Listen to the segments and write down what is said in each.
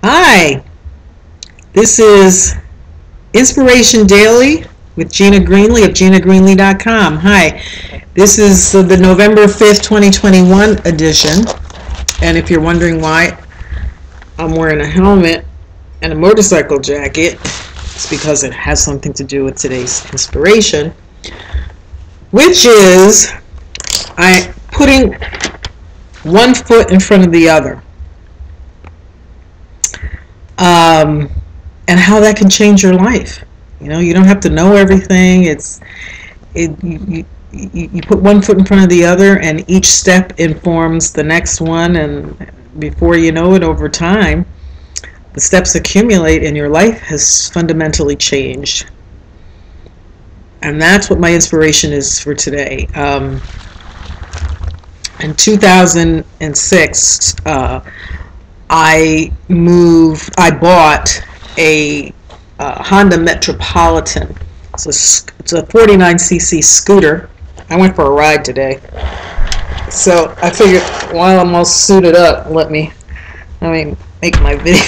Hi, this is Inspiration Daily with Gina Greenlee of GinaGreenlee.com. Hi, this is the November 5th, 2021 edition. And if you're wondering why I'm wearing a helmet and a motorcycle jacket, it's because it has something to do with today's inspiration, which is putting one foot in front of the other. And how that can change your life. You know, you don't have to know everything. You put one foot in front of the other, and each step informs the next one. And before you know it, over time, the steps accumulate, and your life has fundamentally changed. And that's what my inspiration is for today. In 2006. I bought a Honda Metropolitan. It's a 49cc scooter. I went for a ride today. So I figured while I'm all suited up, let me make my video.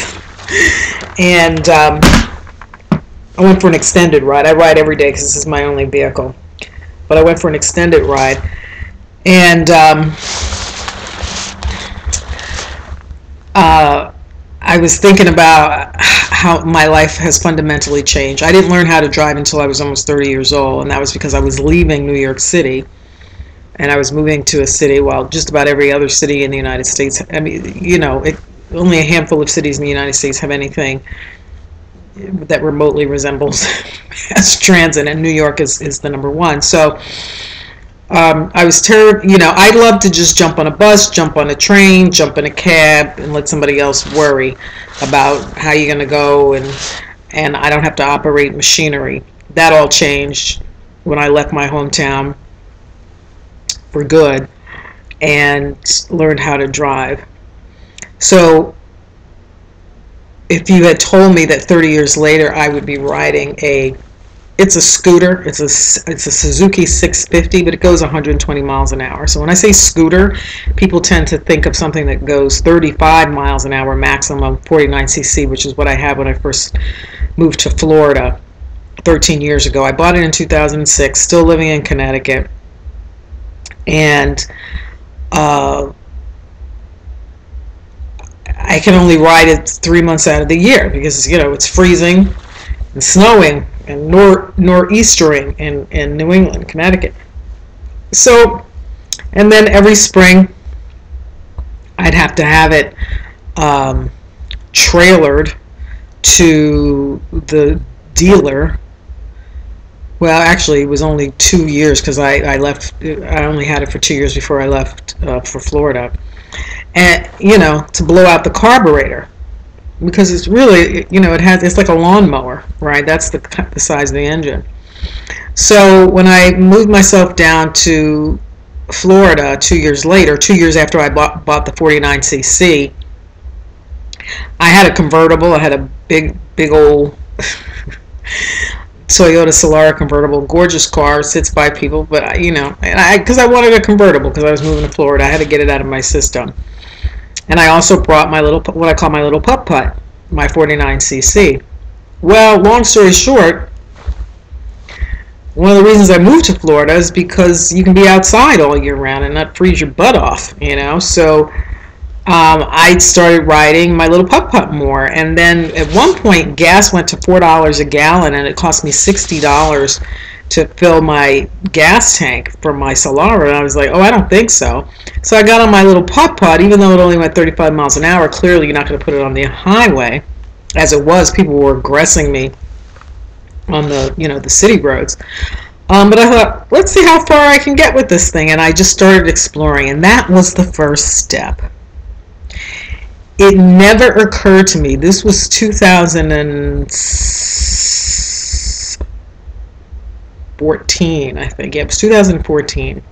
And I went for an extended ride. I ride every day because this is my only vehicle. But I went for an extended ride. And I was thinking about how my life has fundamentally changed. I didn't learn how to drive until I was almost 30 years old, and that was because I was leaving New York City, and I was moving to a city, well, just about every other city in the United States. I mean, you know, only a handful of cities in the United States have anything that remotely resembles mass transit, and New York is the number one. So I was terrible. You know, I love to just jump on a bus, jump on a train, jump in a cab, and let somebody else worry about how you're going to go, and I don't have to operate machinery. That all changed when I left my hometown for good and learned how to drive. So if you had told me that 30 years later I would be riding it's a scooter. It's a Suzuki 650, but it goes 120 miles an hour. So when I say scooter, people tend to think of something that goes 35 miles an hour maximum, 49cc, which is what I had when I first moved to Florida 13 years ago. I bought it in 2006, still living in Connecticut. And I can only ride it 3 months out of the year because, you know, it's freezing and snowing and nor'eastering in New England, Connecticut. So, and then every spring, I'd have to have it trailered to the dealer. Well, actually, it was only 2 years because I left. I only had it for 2 years before I left for Florida, and you know, to blow out the carburetor. Because it's really, you know, it's like a lawnmower, right? That's the size of the engine. So when I moved myself down to Florida 2 years later, 2 years after I bought the 49cc, I had a convertible. I had a big old Toyota Solara convertible, gorgeous car, sits by people. But you know, because I wanted a convertible because I was moving to Florida, I had to get it out of my system. And I also brought my what I call my little putt-putt, my 49cc. Well, long story short, one of the reasons I moved to Florida is because you can be outside all year round and not freeze your butt off, you know. So I started riding my little putt-putt more. And then at one point, gas went to $4 a gallon, and it cost me $60 to fill my gas tank for my Solara, and I was like, oh, I don't think so. So I got on my little putt-putt, even though it only went 35 miles an hour. Clearly, you're not going to put it on the highway. As it was, people were aggressing me on the city roads. But I thought, let's see how far I can get with this thing, and I just started exploring, and that was the first step. It never occurred to me. This was 2014, I think. Yeah, it was 2014.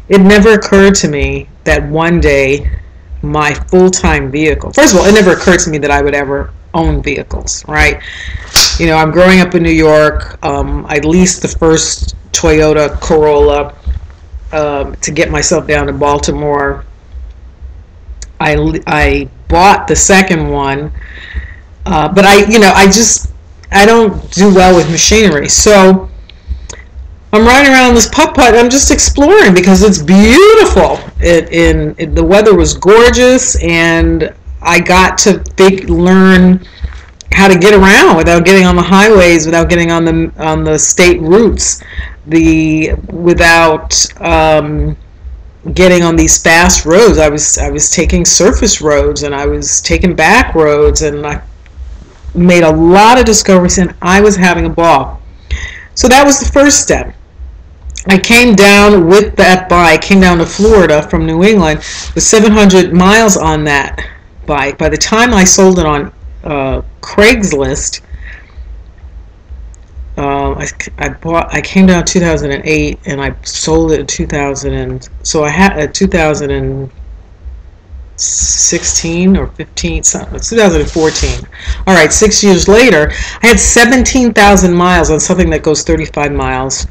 It never occurred to me that one day my full-time vehicle, first of all, it never occurred to me that I would ever own vehicles, right? You know, I'm growing up in New York. I leased the first Toyota Corolla to get myself down to Baltimore. I bought the second one, but I don't do well with machinery. So I'm riding around this putt-putt. I'm just exploring because it's beautiful. The weather was gorgeous, and I got to learn how to get around without getting on the highways, without getting on the state routes, without getting on these fast roads. I was taking surface roads, and I was taking back roads, and I made a lot of discoveries, and I was having a ball. So that was the first step. I came down with that bike, came down to Florida from New England with 700 miles on that bike. By the time I sold it on Craigslist, I came down in 2008 and I sold it in 2000, so I had 2016 or 15, 2014. All right, 6 years later, I had 17,000 miles on something that goes 35 miles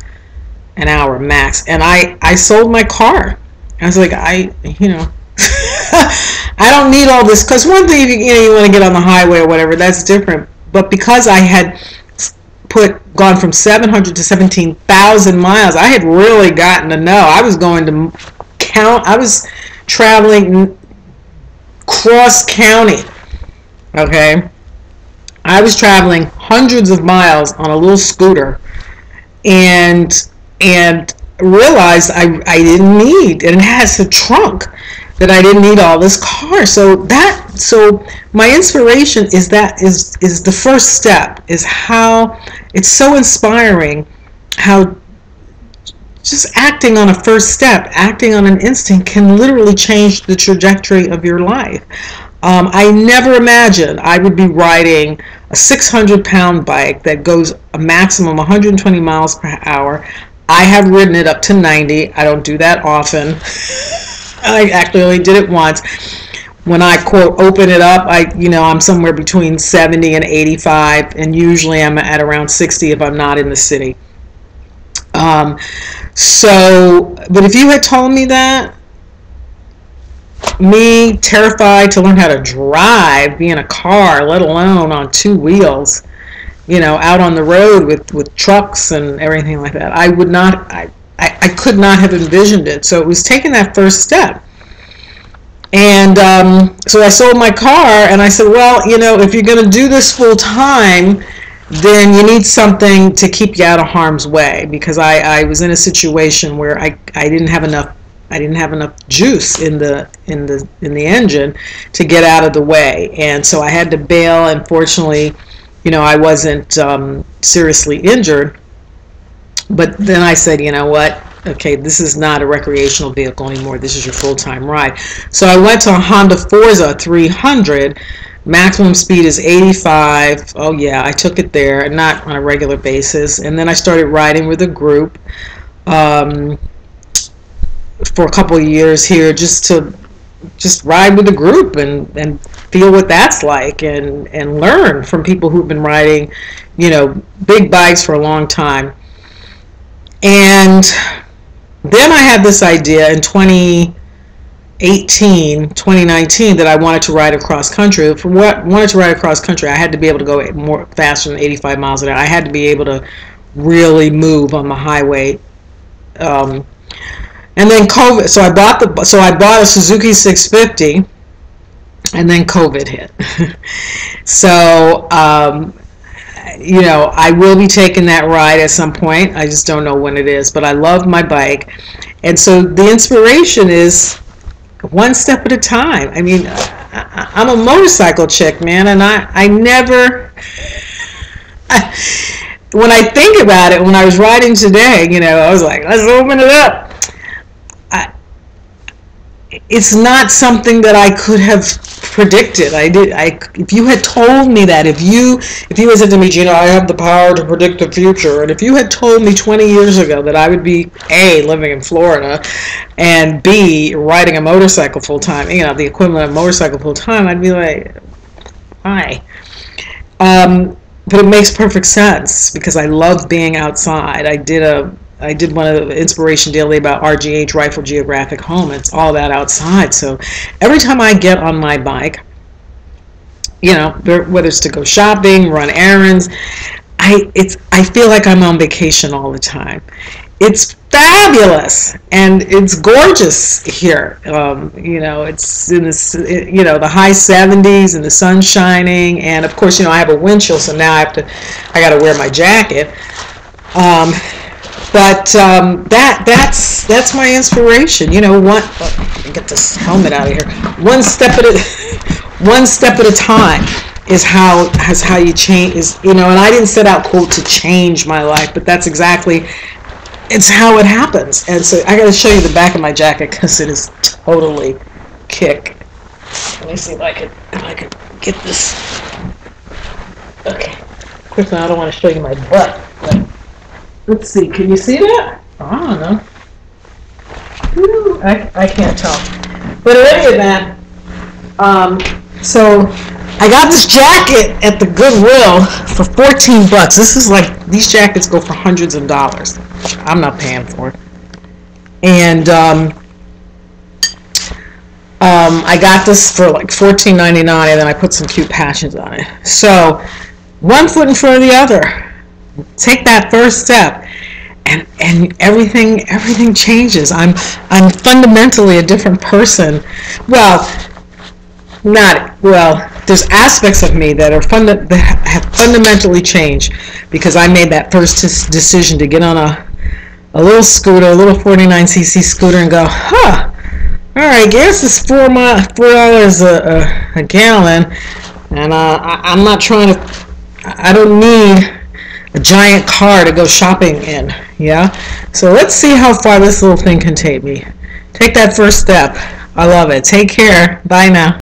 an hour max, and I sold my car. I was like, I don't need all this, because one thing, you want to get on the highway or whatever, that's different. But because I had gone from 700 to 17,000 miles, I had really gotten to know. I was going to I was traveling cross county. Okay, I was traveling hundreds of miles on a little scooter, and realized I didn't need, and it has a trunk, that I didn't need all this car. So my inspiration is the first step, is how it's so inspiring how just acting on a first step, acting on an instinct, can literally change the trajectory of your life. I never imagined I would be riding a 600-pound bike that goes a maximum 120 miles per hour. I have ridden it up to 90. I don't do that often. I actually only did it once. When I, quote, open it up, I'm somewhere between 70 and 85, and usually I'm at around 60 if I'm not in the city. But if you had told me that, me terrified to learn how to drive, be in a car, let alone on two wheels, out on the road with trucks and everything like that, I could not have envisioned it. So it was taking that first step. And so I sold my car, and I said, well, if you're going to do this full time, then you need something to keep you out of harm's way, because I was in a situation where I didn't have enough juice in the engine to get out of the way, and so I had to bail. And fortunately, I wasn't seriously injured. But then I said, you know what? Okay, this is not a recreational vehicle anymore. This is your full-time ride. So I went to a Honda Forza 300. Maximum speed is 85. Oh yeah, I took it there, not on a regular basis. And then I started riding with a group for a couple of years here, just ride with a group and feel what that's like, and learn from people who've been riding, big bikes for a long time. And then I had this idea in 2019 that I wanted to ride across country. If I wanted to ride across country, I had to be able to go more faster than 85 miles an hour. I had to be able to really move on the highway. And then COVID. So I bought a Suzuki 650, and then COVID hit. So I will be taking that ride at some point. I just don't know when it is, but I love my bike. And so the inspiration is one step at a time. I mean, I'm a motorcycle chick, man, and I never, when I think about it, when I was riding today, I was like, let's open it up. It's not something that I could have predicted. If you had told me that, if you had said to me, Gina, I have the power to predict the future, and if you had told me 20 years ago that I would be A, living in Florida, and B, riding a motorcycle full time, the equivalent of motorcycle full time, I'd be like, why? But it makes perfect sense, because I love being outside. I did one of the Inspiration Daily about RGH, Rifle Geographic Home. It's all that outside. So every time I get on my bike, you know, whether it's to go shopping, run errands. I feel like I'm on vacation all the time. It's fabulous and it's gorgeous here. You know, it's in this, you know, the high 70s and the sun shining, and of course, you know, I have a wind chill, so now I got to wear my jacket. That's my inspiration. You know, let me get this helmet out of here. One step at a time is how you change. Is, you know, and I didn't set out, quote, to change my life, but that's exactly, it's how it happens. And so I got to show you the back of my jacket because it is totally kick. Let me see if I could get this. Okay, quickly. I don't want to show you my butt. But let's see. Can you see that? I don't know. I can't tell. But in any event, so I got this jacket at the Goodwill for $14. This is like, these jackets go for hundreds of dollars. I'm not paying for it. And I got this for like $14.99, and then I put some cute patches on it. So one foot in front of the other. Take that first step, and everything changes. I'm fundamentally a different person. There's aspects of me that have fundamentally changed because I made that first decision to get on a little scooter, a little 49cc scooter, and go, all right, gas is $4 a gallon, and I'm not trying to. I don't need a giant car to go shopping in. Yeah, so let's see how far this little thing can take me. Take that first step. I love it. Take care. Bye now.